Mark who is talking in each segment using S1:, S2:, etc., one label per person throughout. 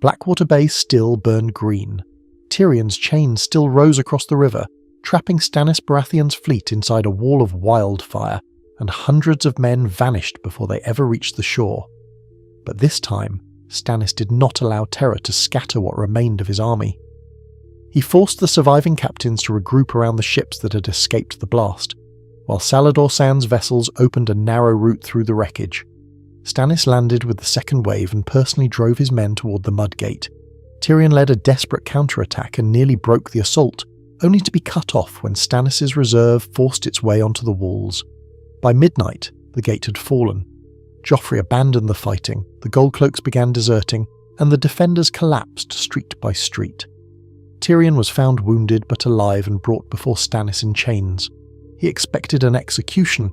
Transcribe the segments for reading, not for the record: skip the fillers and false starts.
S1: Blackwater Bay still burned green. Tyrion's chains still rose across the river, trapping Stannis Baratheon's fleet inside a wall of wildfire, and hundreds of men vanished before they ever reached the shore. But this time, Stannis did not allow terror to scatter what remained of his army. He forced the surviving captains to regroup around the ships that had escaped the blast, while Salador San's vessels opened a narrow route through the wreckage. Stannis landed with the second wave and personally drove his men toward the mud gate. Tyrion led a desperate counterattack and nearly broke the assault, only to be cut off when Stannis' reserve forced its way onto the walls. By midnight, the gate had fallen. Joffrey abandoned the fighting, the Goldcloaks began deserting, and the defenders collapsed street by street. Tyrion was found wounded but alive and brought before Stannis in chains. He expected an execution.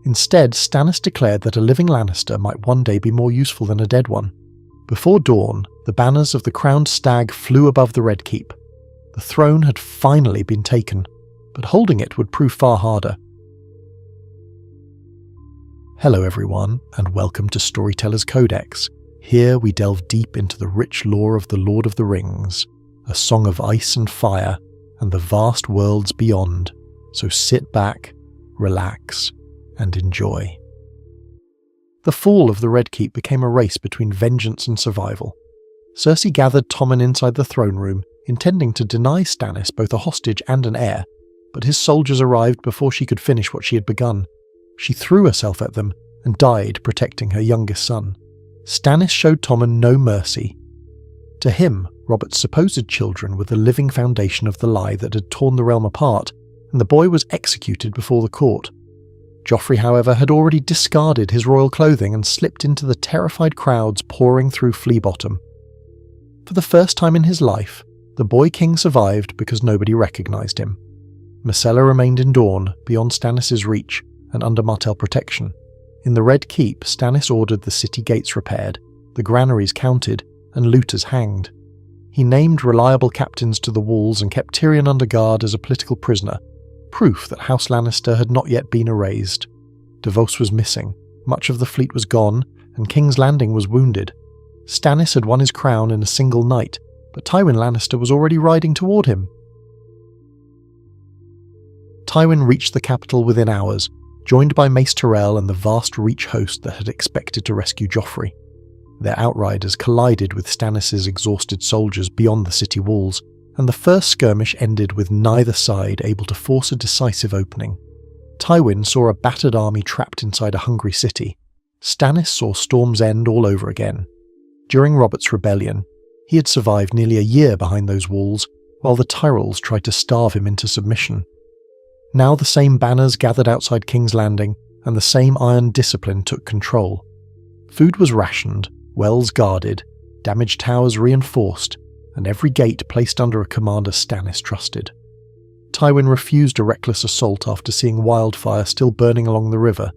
S1: Instead, Stannis declared that a living Lannister might one day be more useful than a dead one. Before dawn, the banners of the crowned stag flew above the Red Keep. The throne had finally been taken, but holding it would prove far harder. Hello everyone, and welcome to Storyteller's Codex. Here we delve deep into the rich lore of the Lord of the Rings, a song of ice and fire, and the vast worlds beyond. So sit back, relax, and enjoy. The fall of the Red Keep became a race between vengeance and survival. Cersei gathered Tommen inside the throne room, intending to deny Stannis both a hostage and an heir, but his soldiers arrived before she could finish what she had begun. She threw herself at them and died protecting her youngest son. Stannis showed Tommen no mercy. To him, Robert's supposed children were the living foundation of the lie that had torn the realm apart, and the boy was executed before the court. Joffrey, however, had already discarded his royal clothing and slipped into the terrified crowds pouring through Flea Bottom. For the first time in his life, the boy king survived because nobody recognised him. Myrcella remained in Dorne, beyond Stannis' reach, and under Martell protection. In the Red Keep, Stannis ordered the city gates repaired, the granaries counted, and looters hanged. He named reliable captains to the walls and kept Tyrion under guard as a political prisoner, proof that House Lannister had not yet been erased. Davos was missing, much of the fleet was gone, and King's Landing was wounded. Stannis had won his crown in a single night, but Tywin Lannister was already riding toward him. Tywin reached the capital within hours, joined by Mace Tyrell and the vast Reach host that had expected to rescue Joffrey. Their outriders collided with Stannis' exhausted soldiers beyond the city walls, and the first skirmish ended with neither side able to force a decisive opening. Tywin saw a battered army trapped inside a hungry city. Stannis saw Storm's End all over again. During Robert's rebellion, he had survived nearly a year behind those walls, while the Tyrells tried to starve him into submission. Now the same banners gathered outside King's Landing, and the same iron discipline took control. Food was rationed, wells guarded, damaged towers reinforced, and every gate placed under a commander Stannis trusted. Tywin refused a reckless assault after seeing wildfire still burning along the river,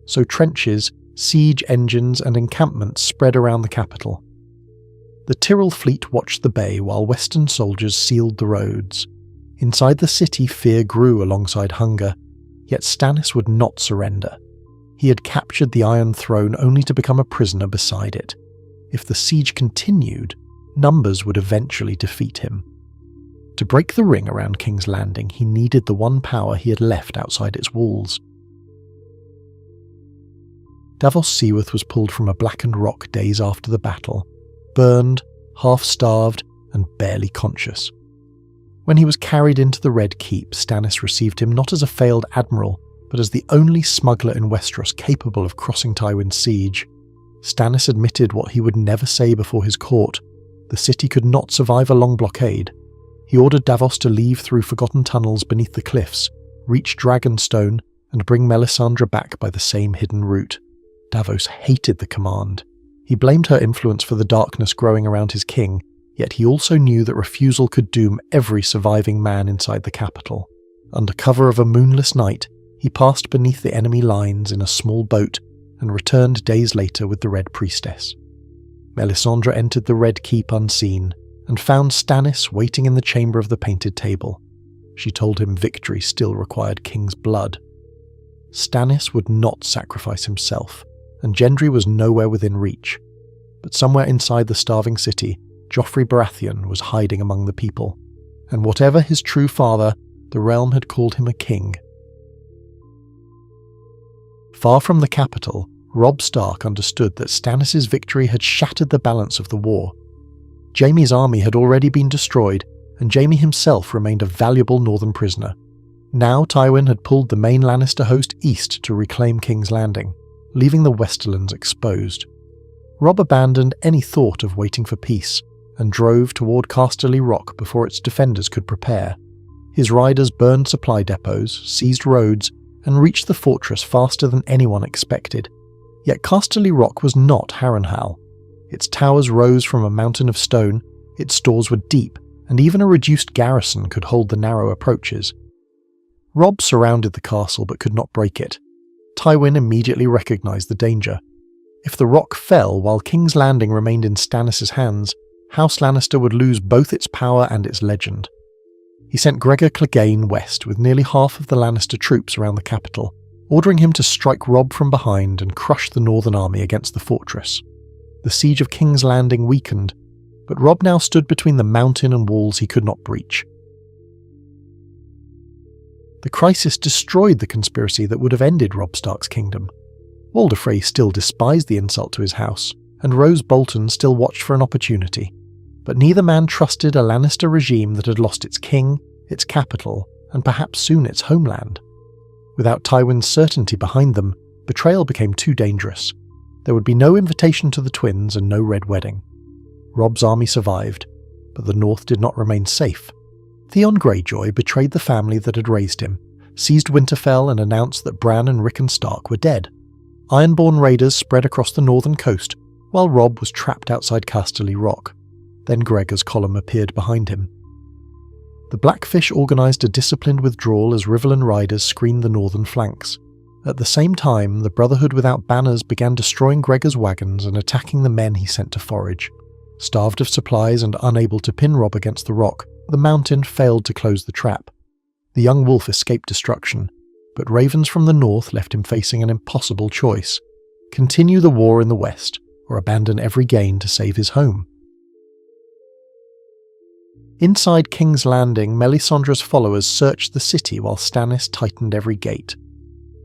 S1: so trenches, siege engines and encampments spread around the capital. The Tyrell fleet watched the bay while Western soldiers sealed the roads. Inside the city, fear grew alongside hunger, yet Stannis would not surrender. He had captured the Iron Throne only to become a prisoner beside it. If the siege continued, numbers would eventually defeat him. To break the ring around King's Landing, he needed the one power he had left outside its walls. Davos Seaworth was pulled from a blackened rock days after the battle, burned, half-starved, and barely conscious. When he was carried into the Red Keep, Stannis received him not as a failed admiral, but as the only smuggler in Westeros capable of crossing Tywin's siege. Stannis admitted what he would never say before his court: the city could not survive a long blockade. He ordered Davos to leave through forgotten tunnels beneath the cliffs, reach Dragonstone, and bring Melisandre back by the same hidden route. Davos hated the command. He blamed her influence for the darkness growing around his king, yet he also knew that refusal could doom every surviving man inside the capital. Under cover of a moonless night, he passed beneath the enemy lines in a small boat and returned days later with the Red Priestess. Melisandre entered the Red Keep unseen and found Stannis waiting in the chamber of the painted table. She told him victory still required King's blood. Stannis would not sacrifice himself, and Gendry was nowhere within reach. But somewhere inside the starving city, Joffrey Baratheon was hiding among the people, and whatever his true father, the realm had called him a king. Far from the capital, Robb Stark understood that Stannis' victory had shattered the balance of the war. Jaime's army had already been destroyed, and Jaime himself remained a valuable northern prisoner. Now Tywin had pulled the main Lannister host east to reclaim King's Landing, leaving the Westerlands exposed. Robb abandoned any thought of waiting for peace, and drove toward Casterly Rock before its defenders could prepare. His riders burned supply depots, seized roads, and reached the fortress faster than anyone expected. Yet Casterly Rock was not Harrenhal. Its towers rose from a mountain of stone, its stores were deep, and even a reduced garrison could hold the narrow approaches. Robb surrounded the castle but could not break it. Tywin immediately recognized the danger. If the rock fell while King's Landing remained in Stannis' hands, House Lannister would lose both its power and its legend. He sent Gregor Clegane west with nearly half of the Lannister troops around the capital, ordering him to strike Robb from behind and crush the northern army against the fortress. The siege of King's Landing weakened, but Robb now stood between the mountain and walls he could not breach. The crisis destroyed the conspiracy that would have ended Robb Stark's kingdom. Walder Frey still despised the insult to his house, and Rose Bolton still watched for an opportunity. But neither man trusted a Lannister regime that had lost its king, its capital, and perhaps soon its homeland. Without Tywin's certainty behind them, betrayal became too dangerous. There would be no invitation to the twins and no red wedding. Robb's army survived, but the north did not remain safe. Theon Greyjoy betrayed the family that had raised him, seized Winterfell and announced that Bran and Rickon Stark were dead. Ironborn raiders spread across the northern coast, while Robb was trapped outside Casterly Rock. Then Gregor's column appeared behind him. The Blackfish organised a disciplined withdrawal as Riverland riders screened the northern flanks. At the same time, the Brotherhood without banners began destroying Gregor's wagons and attacking the men he sent to forage. Starved of supplies and unable to pin Robb against the rock, the Mountain failed to close the trap. The young wolf escaped destruction, but ravens from the north left him facing an impossible choice: continue the war in the west, or abandon every gain to save his home. Inside King's Landing, Melisandre's followers searched the city while Stannis tightened every gate.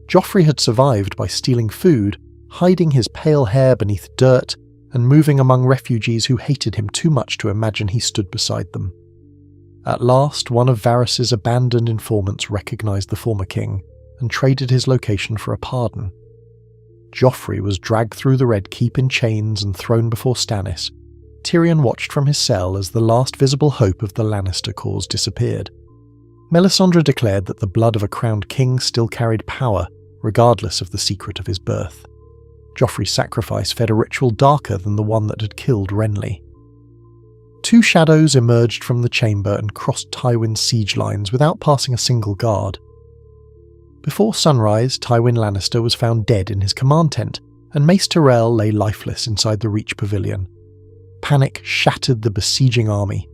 S1: Joffrey had survived by stealing food, hiding his pale hair beneath dirt, and moving among refugees who hated him too much to imagine he stood beside them. At last, one of Varys' abandoned informants recognized the former king and traded his location for a pardon. Joffrey was dragged through the Red Keep in chains and thrown before Stannis. Tyrion watched from his cell as the last visible hope of the Lannister cause disappeared. Melisandre declared that the blood of a crowned king still carried power, regardless of the secret of his birth. Joffrey's sacrifice fed a ritual darker than the one that had killed Renly. Two shadows emerged from the chamber and crossed Tywin's siege lines without passing a single guard. Before sunrise, Tywin Lannister was found dead in his command tent, and Mace Tyrell lay lifeless inside the Reach Pavilion. Panic shattered the besieging army.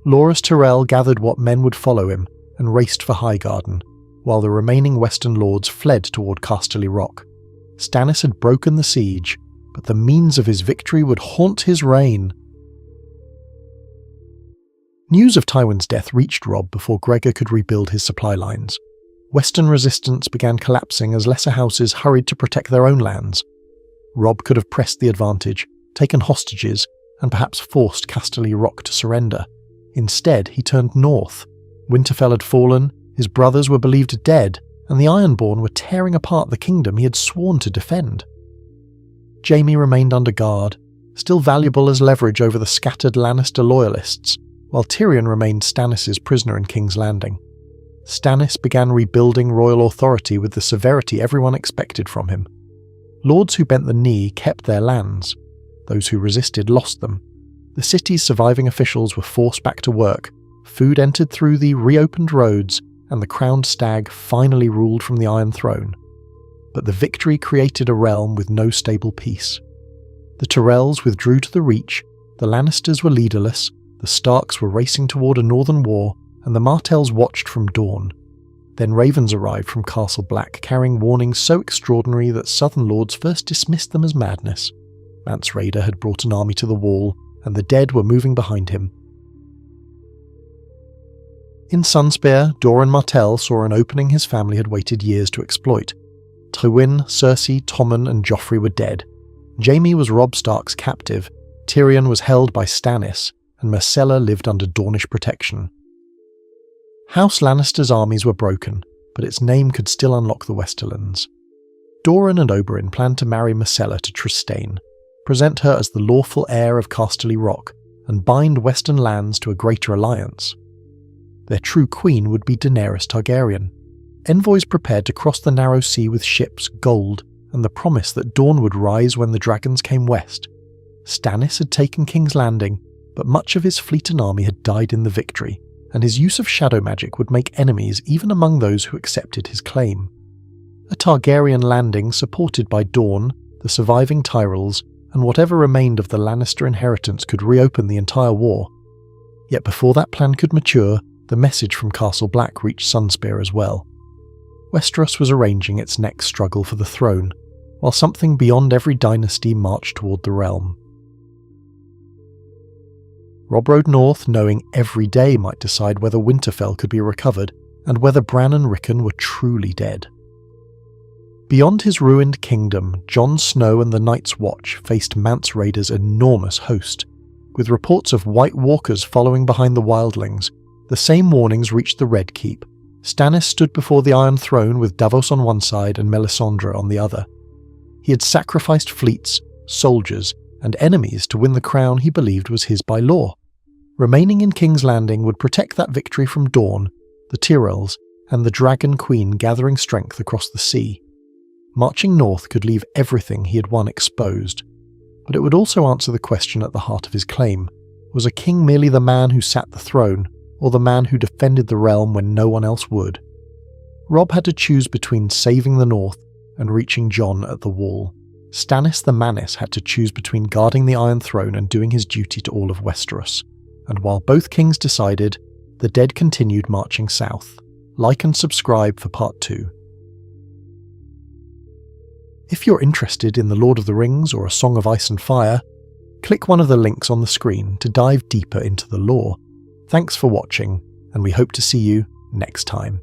S1: Loras Tyrell gathered what men would follow him and raced for Highgarden, while the remaining Western lords fled toward Casterly Rock. Stannis had broken the siege, but the means of his victory would haunt his reign. News of Tywin's death reached Robb before Gregor could rebuild his supply lines. Western resistance began collapsing as lesser houses hurried to protect their own lands. Robb could have pressed the advantage, taken hostages, and perhaps forced Casterly Rock to surrender. Instead, he turned north. Winterfell had fallen, his brothers were believed dead, and the Ironborn were tearing apart the kingdom he had sworn to defend. Jaime remained under guard, still valuable as leverage over the scattered Lannister loyalists, while Tyrion remained Stannis' prisoner in King's Landing. Stannis began rebuilding royal authority with the severity everyone expected from him. Lords who bent the knee kept their lands. Those who resisted lost them. The city's surviving officials were forced back to work, food entered through the reopened roads, and the crowned stag finally ruled from the Iron Throne. But the victory created a realm with no stable peace. The Tyrells withdrew to the Reach, the Lannisters were leaderless, the Starks were racing toward a northern war, and the Martells watched from dawn. Then ravens arrived from Castle Black, carrying warnings so extraordinary that southern lords first dismissed them as madness. Mance Rayder had brought an army to the Wall, and the dead were moving behind him. In Sunspear, Doran Martell saw an opening his family had waited years to exploit. Tywin, Cersei, Tommen and Joffrey were dead. Jaime was Robb Stark's captive, Tyrion was held by Stannis, and Myrcella lived under Dornish protection. House Lannister's armies were broken, but its name could still unlock the Westerlands. Doran and Oberyn planned to marry Myrcella to Trystane, present her as the lawful heir of Casterly Rock, and bind western lands to a greater alliance. Their true queen would be Daenerys Targaryen. Envoys prepared to cross the narrow sea with ships, gold, and the promise that dawn would rise when the dragons came west. Stannis had taken King's Landing, but much of his fleet and army had died in the victory, and his use of shadow magic would make enemies even among those who accepted his claim. A Targaryen landing supported by Dorne, the surviving Tyrells, and whatever remained of the Lannister inheritance could reopen the entire war. Yet before that plan could mature, the message from Castle Black reached Sunspear as well. Westeros was arranging its next struggle for the throne, while something beyond every dynasty marched toward the realm. Robb rode north, knowing every day might decide whether Winterfell could be recovered, and whether Bran and Rickon were truly dead. Beyond his ruined kingdom, Jon Snow and the Night's Watch faced Mance Rayder's enormous host. With reports of White Walkers following behind the wildlings, the same warnings reached the Red Keep. Stannis stood before the Iron Throne with Davos on one side and Melisandre on the other. He had sacrificed fleets, soldiers, and enemies to win the crown he believed was his by law. Remaining in King's Landing would protect that victory from Dorne, the Tyrells, and the Dragon Queen gathering strength across the sea. Marching north could leave everything he had won exposed, but it would also answer the question at the heart of his claim. Was a king merely the man who sat the throne, or the man who defended the realm when no one else would? Robb had to choose between saving the north and reaching Jon at the Wall. Stannis the Manus had to choose between guarding the Iron Throne and doing his duty to all of Westeros. And while both kings decided, the dead continued marching south. Like and subscribe for part 2. If you're interested in The Lord of the Rings or A Song of Ice and Fire, click one of the links on the screen to dive deeper into the lore. Thanks for watching, and we hope to see you next time.